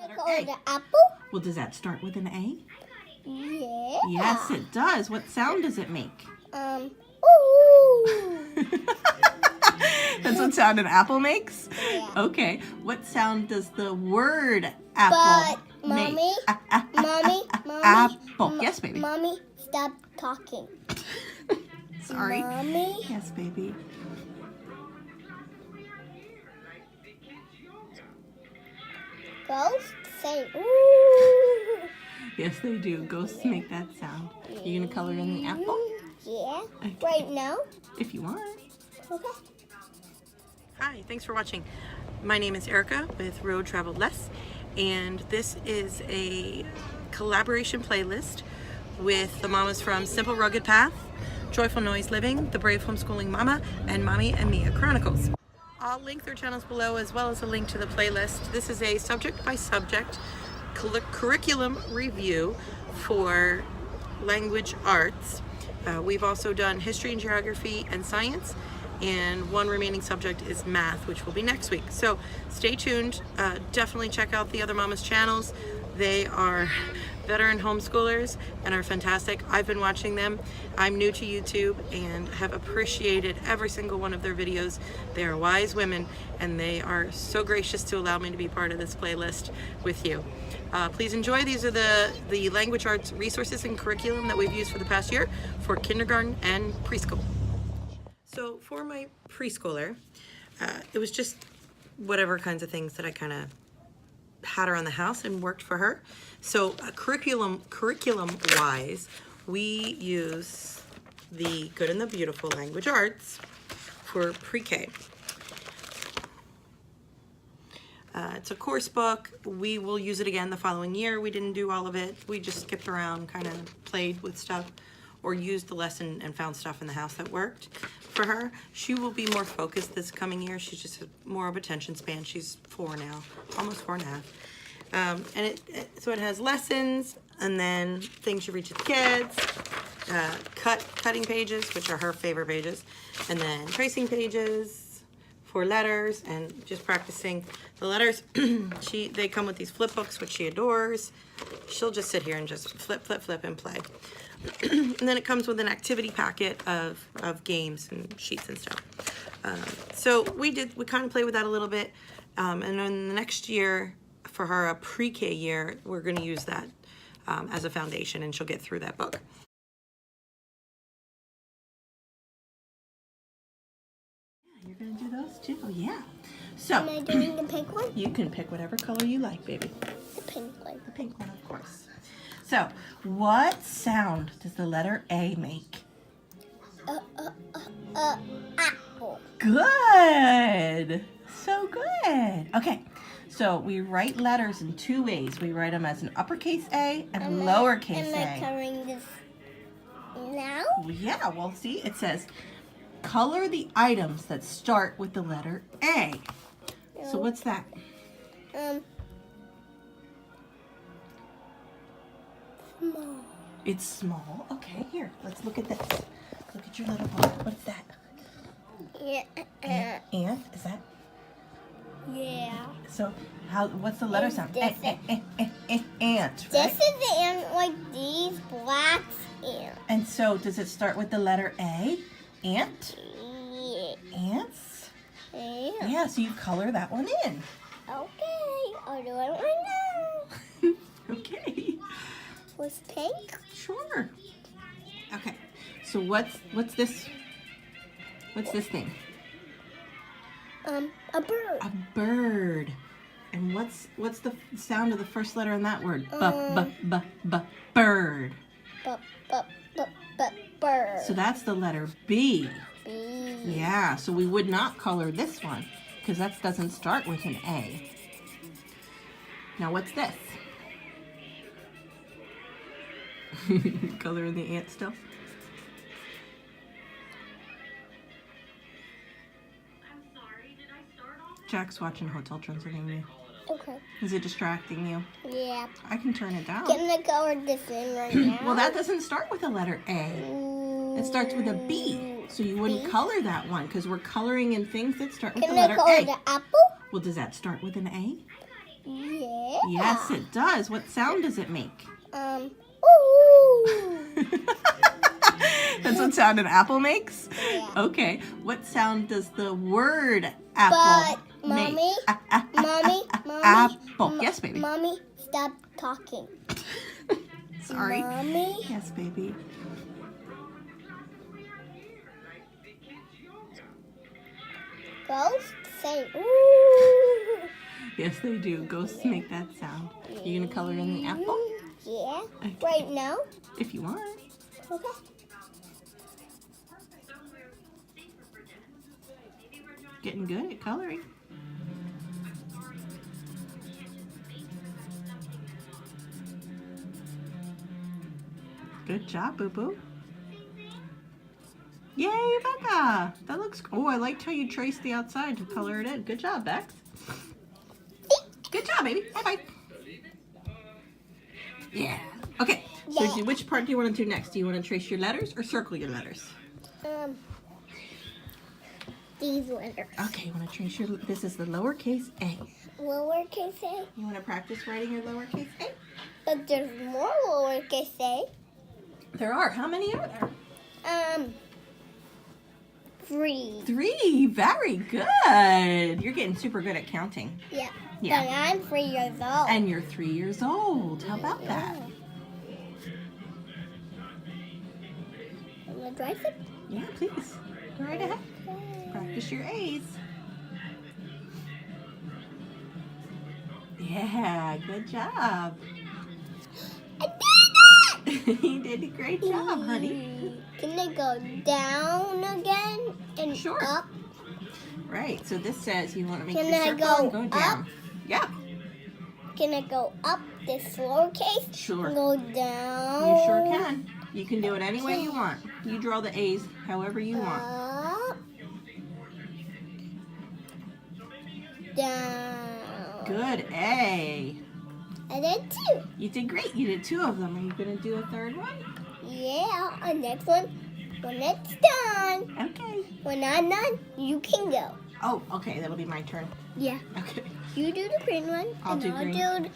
Letter Oh, A. the apple? Well, does that start with an A? Yeah. Yes, it does. What sound does it make? Ooh. That's what sound an apple makes? Yeah. Okay. What sound does the word apple But, make? Mommy, Apple. Yes, baby. Mommy, stop talking. Sorry. Mommy. Yes, baby. Ghosts say ooh. Yes, they do. Ghosts make that sound. You gonna color in the apple? Yeah. Okay. Right now? If you want. Okay. Hi, thanks for watching. My name is Erica with Road Travel Less, and this is a collaboration playlist with the mamas from Simple Rugged Path, Joyful Noise Living, The Brave Homeschooling Mama, and Mommy and Mia Chronicles. I'll link their channels below as well as a link to the playlist. This is a subject by subject curriculum review for language arts. We've also done history and geography and science, and one remaining subject is math, which will be next week. So stay tuned. Definitely check out the other mamas' channels. They are veteran homeschoolers and are fantastic. I've been watching them. I'm new to YouTube and have appreciated every single one of their videos. They are wise women, and they are so gracious to allow me to be part of this playlist with you. Please enjoy. These are the language arts resources and curriculum that we've used for the past year for kindergarten and preschool. So for my preschooler, it was just whatever kinds of things that I kind of had around the house and worked for her. So curriculum wise, we use the Good and the Beautiful language arts for pre-K. It's a course book. We will use it again the following year. We didn't do all of it. We just skipped around, kind of played with stuff, or used the lesson and found stuff in the house that worked for her. She will be more focused this coming year. She's just more of attention span. She's 4 now, almost 4.5. And so it has lessons, and then things you read to the kids, cutting pages, which are her favorite pages, and then tracing pages for letters, and just practicing the letters. They come with these flip books, which she adores. She'll just sit here and just flip, and play. And then it comes with an activity packet of games and sheets and stuff. So we kind of play with that a little bit. And then the next year, for her, a pre-K year, we're going to use that as a foundation, and she'll get through that book. Yeah, you're going to do those too? Yeah. So, Am I doing the pink one? You can pick whatever color you like, baby. The pink one. The pink one, of course. So, what sound does the letter A make? Apple. Good. So good. Okay. So we write letters in 2 ways. We write them as an uppercase A and a lowercase A. Am I coloring this now? Yeah, well, see, it says, color the items that start with the letter A. So what's that? Small. It's small. Okay, here, let's look at this. Look at your little book. What's that? Yeah. Ant? Is that? Yeah. So, what's the letter sound? This Ant, This right? is the ant like these black ants. And so, does it start with the letter A? Ant? Yeah. Ants? Yeah. Yeah, so you color that one in. Okay. I'll do it right now. Okay. With pink? Sure. Okay. So what's this? What's this thing? A bird. A bird. And what's the sound of the first letter in that word? Bird. Bird. So that's the letter B. B. Yeah, so we would not color this one because that doesn't start with an A. Now what's this? Color in the ant still? Jack's watching Hotel Transylvania. Okay. Is it distracting you? Yeah. I can turn it down. Can I color this in right now? Well, that doesn't start with a letter A. It starts with a B. So you wouldn't color that one because we're coloring in things that start with the letter Can I color A. the apple? Well, does that start with an A? Yeah. Yes, it does. What sound does it make? Ooh. That's what sound an apple makes? Yeah. Okay. What sound does the word apple But, make? Mommy, Apple. Yes, baby. Mommy, stop talking. Sorry. Mommy. Yes, baby. Ghosts say ooh. Yes, they do. Ghosts make that sound. You gonna color in the apple? Yeah. Okay. Right now? If you want. Okay. Getting good at coloring. Good job, Boo Boo. Yay, Becca! That looks. Oh, I liked how you traced the outside to color it in. Good job, Bex. Good job, baby. Bye bye. Yeah. Okay. So, Yeah. which part do you want to do next? Do you want to trace your letters or circle your letters? These letters. Okay. You want to trace your. This is the lowercase a. Lowercase a. You want to practice writing your lowercase a? But there's more lowercase a. There are. How many are there? 3. 3. Very good. You're getting super good at counting. Yeah. Yeah. But I'm 3 years old. And you're 3 years old. How about that? Want to try it? Yeah, please. Go right ahead. Practice your A's. Yeah, good job. I did it! You did a great job, honey. Can I go down again and Sure. up? Right, so this says you want to make Can your I circle go and go down. up? Yeah, Can I go up this lowercase? sure. And go down? You sure can. You can do it any way you want. You draw the A's however you want. Up. Down. Good, A. I did 2. You did great. You did 2 of them. Are you going to do a third one? Yeah, and next one, when it's done, Okay. when I'm done, you can go. Oh, okay. That'll be my turn. Yeah. Okay. You do the green one, I'll do green.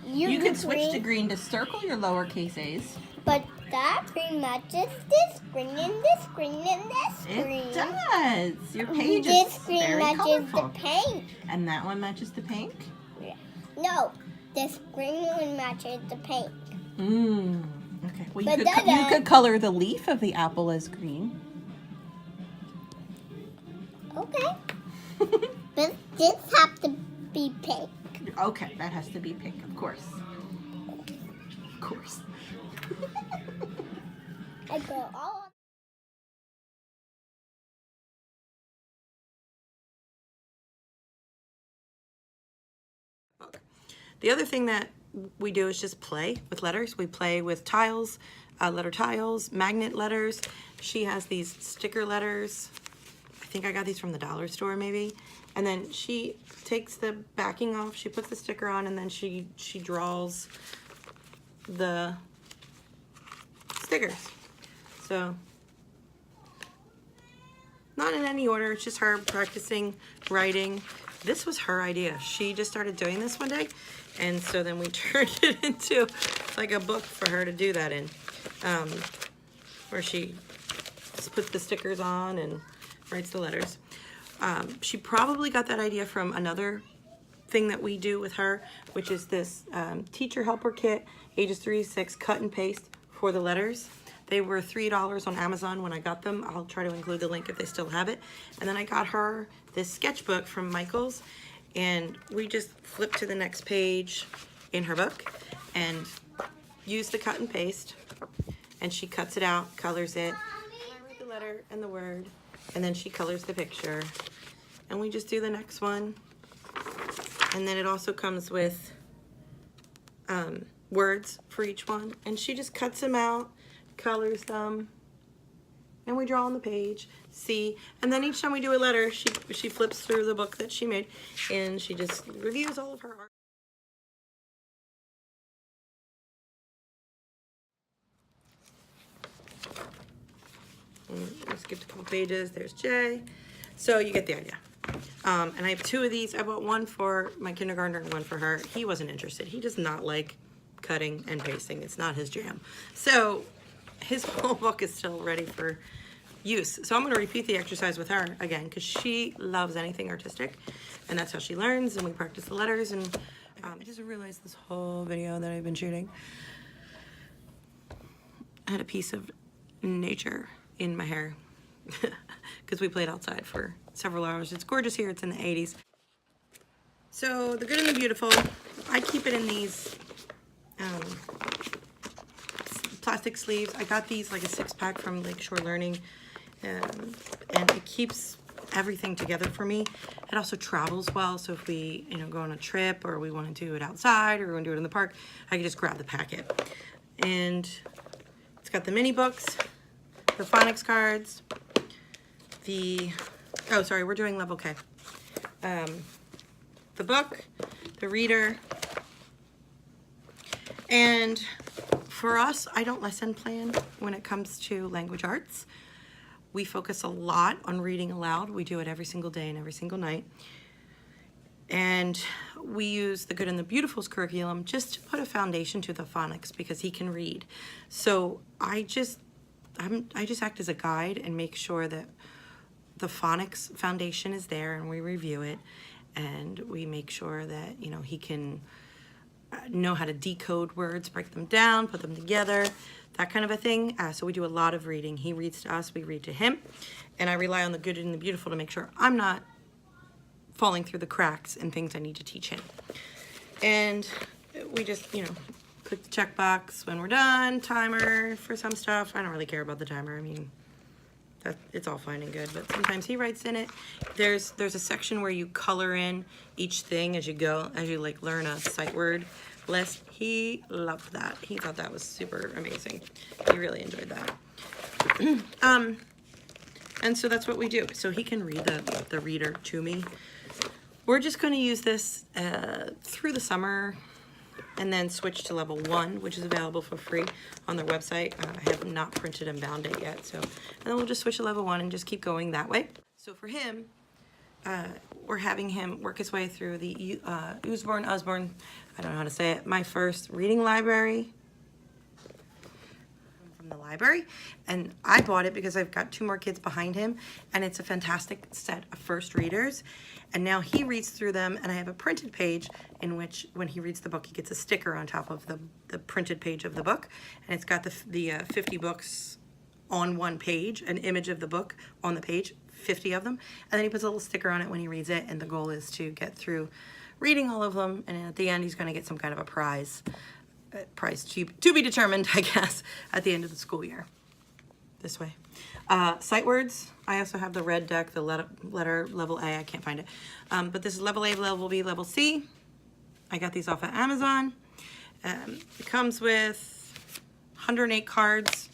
You You do can switch green, to green to circle your lowercase a's. but that green matches this green and this green and this green. It does. Your page This is green very matches colorful. the pink. And that one matches the pink? No, this green one matches the pink. Okay. Well, But you could color the leaf of the apple as green. Okay. But this has to be pink. Okay, that has to be pink, of course. Of course. I go all The other thing that we do is just play with letters. We play with tiles, letter tiles, magnet letters. She has these sticker letters. I think I got these from the dollar store maybe. And then she takes the backing off, she puts the sticker on, and then she draws the stickers. So, not in any order, it's just her practicing writing. This was her idea. She just started doing this one day, and so then we turned it into like a book for her to do that in, where she just puts the stickers on and writes the letters. She probably got that idea from another thing that we do with her, which is this teacher helper kit, ages 3 to 6, cut and paste for the letters. They were $3 on Amazon when I got them. I'll try to include the link if they still have it. And then I got her this sketchbook from Michael's, and we just flip to the next page in her book and use the cut and paste, and she cuts it out, colors it. I write the letter and the word, and then she colors the picture, and we just do the next one. And then it also comes with words for each one, and she just cuts them out, colors them, and we draw on the page, see. And then each time we do a letter, she flips through the book that she made, and she just reviews all of her art. And we skipped a couple pages. There's J. So you get the idea. And I have 2 of these. I bought one for my kindergartner and one for her. He wasn't interested. He does not like cutting and pasting. It's not his jam. So his whole book is still ready for use. So I'm going to repeat the exercise with her again because she loves anything artistic, and that's how she learns. And we practice the letters. And I just realized this whole video that I've been shooting, I had a piece of nature in my hair because we played outside for several hours. It's gorgeous here. It's in the 80s. So the good and the beautiful, I keep it in these plastic sleeves. I got these like a 6-pack from Lakeshore Learning, and it keeps everything together for me. It also travels well, so if we go on a trip or we want to do it outside or we want to do it in the park, I can just grab the packet. And it's got the mini books, the phonics cards, we're doing level K. The book, the reader, and for us, I don't lesson plan when it comes to language arts. We focus a lot on reading aloud. We do it every single day and every single night. And we use the Good and the Beautiful's curriculum just to put a foundation to the phonics because he can read. So I just act as a guide and make sure that the phonics foundation is there, and we review it, and we make sure that he can know how to decode words, break them down, put them together, that kind of a thing. So we do a lot of reading. He reads to us, we read to him, and I rely on the Good and the Beautiful to make sure I'm not falling through the cracks and things I need to teach him. And we just, click the checkbox when we're done, timer for some stuff. I don't really care about the timer. I mean, it's all fine and good, but sometimes he writes in it. There's a section where you color in each thing as you go, as you learn a sight word list. He loved that. He thought that was super amazing. He really enjoyed that. And so that's what we do. So he can read the reader to me. We're just going to use this through the summer and then switch to level 1, which is available for free on their website. I have not printed and bound it yet, and then we'll just switch to level 1 and just keep going that way. So for him, we're having him work his way through the Usborne, I don't know how to say it, my first reading library from the library, and I bought it because I've got 2 more kids behind him, and it's a fantastic set of first readers. And now he reads through them, and I have a printed page in which, when he reads the book, he gets a sticker on top of the printed page of the book, and it's got the 50 books on one page, an image of the book on the page, 50 of them, and then he puts a little sticker on it when he reads it, and the goal is to get through reading all of them, and at the end he's going to get some kind of a prize to be determined, I guess, at the end of the school year. This way. Sight words, I also have the red deck, the letter level A, I can't find it. But this is level A, level B, level C. I got these off of Amazon. It comes with 108 cards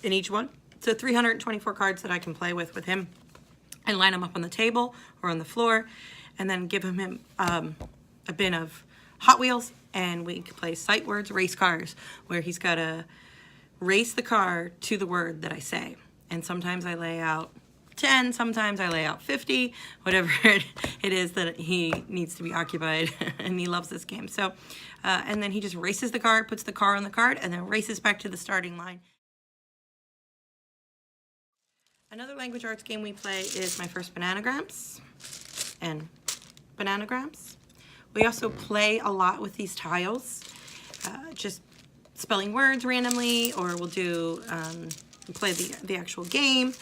in each one. So 324 cards that I can play with him and line them up on the table or on the floor, and then give him a bin of Hot Wheels, and we can play sight words, race cars, where he's got to race the car to the word that I say. And sometimes I lay out 10, sometimes I lay out 50, whatever it is that he needs to be occupied, and he loves this game. So, and then he just races the car, puts the car on the card, and then races back to the starting line. Another language arts game we play is My First Bananagrams and Bananagrams. We also play a lot with these tiles, just spelling words randomly, or we'll do play the actual game,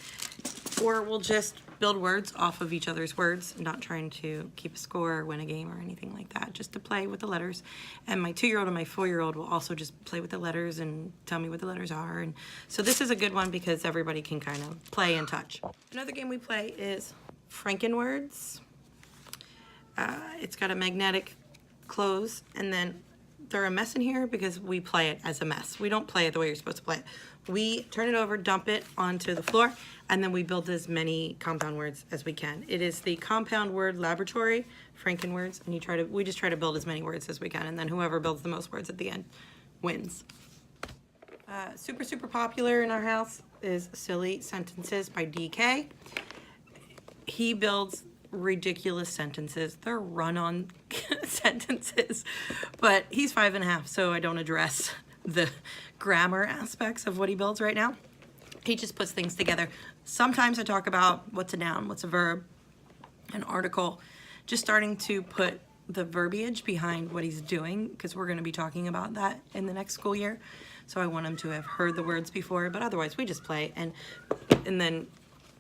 or we'll just build words off of each other's words, not trying to keep a score or win a game or anything like that, just to play with the letters. And my 2-year-old and my 4-year-old will also just play with the letters and tell me what the letters are. And so this is a good one because everybody can kind of play and touch. Another game we play is Frankenwords. It's got a magnetic close, and then they're a mess in here because we play it as a mess. We don't play it the way you're supposed to play it. We turn it over, dump it onto the floor, and then we build as many compound words as we can. It is the compound word laboratory, Frankenwords, and we just try to build as many words as we can, and then whoever builds the most words at the end wins. Super popular in our house is Silly Sentences by DK. He builds ridiculous sentences. They're run-on sentences, but he's 5.5, so I don't address the grammar aspects of what he builds right now. He just puts things together. Sometimes I talk about what's a noun, what's a verb, an article, just starting to put the verbiage behind what he's doing, because we're going to be talking about that in the next school year. So I want him to have heard the words before, but otherwise we just play, and then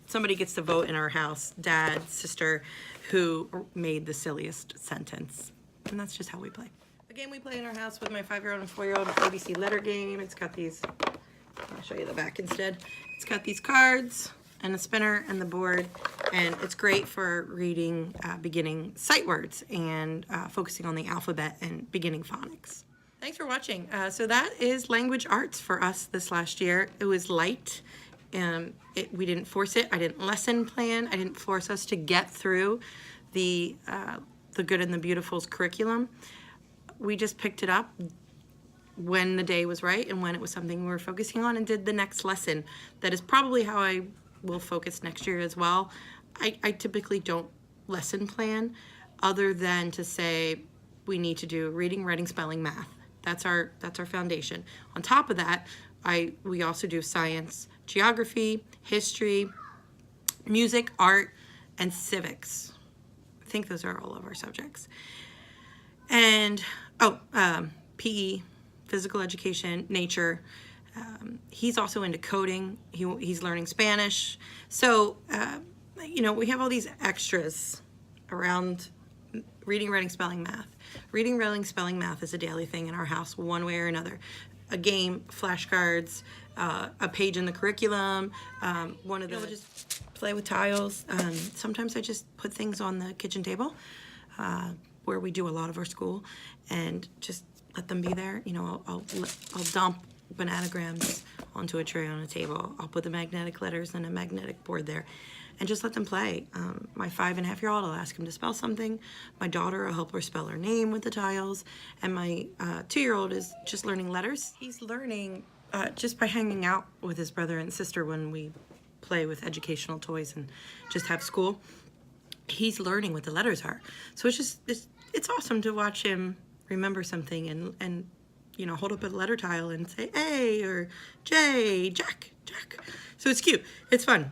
somebody gets to vote in our house, dad, sister, who made the silliest sentence. And that's just how we play. The game we play in our house with my 5-year-old and 4-year-old is ABC letter game. It's got these, I'll show you the back instead. It's got these cards and a spinner and the board, and it's great for reading beginning sight words and focusing on the alphabet and beginning phonics. Thanks for watching. So that is language arts for us this last year. It was light. We didn't force it. I didn't lesson plan. I didn't force us to get through the Good and the Beautiful's curriculum. We just picked it up when the day was right and when it was something we were focusing on, and did the next lesson. That is probably how I will focus next year as well. I typically don't lesson plan other than to say we need to do reading, writing, spelling, math. That's our foundation. On top of that, we also do science, geography, history, music, art, and civics. I think those are all of our subjects. And PE, physical education, nature. He's also into coding. He's learning Spanish. So, we have all these extras around reading, writing, spelling, math. Reading, writing, spelling, math is a daily thing in our house, one way or another. A game, flashcards, a page in the curriculum, one of those. Just play with tiles. Sometimes I just put things on the kitchen table where we do a lot of our school, and just let them be there. I'll dump bananagrams onto a tray on a table. I'll put the magnetic letters and a magnetic board there, and just let them play. My 5.5-year-old, I'll ask him to spell something. My daughter, I'll help her spell her name with the tiles. And my 2-year-old is just learning letters. He's learning just by hanging out with his brother and sister when we play with educational toys and just have school. He's learning what the letters are. So it's awesome to watch him remember something and hold up a letter tile and say A or J, Jack. So it's cute. It's fun.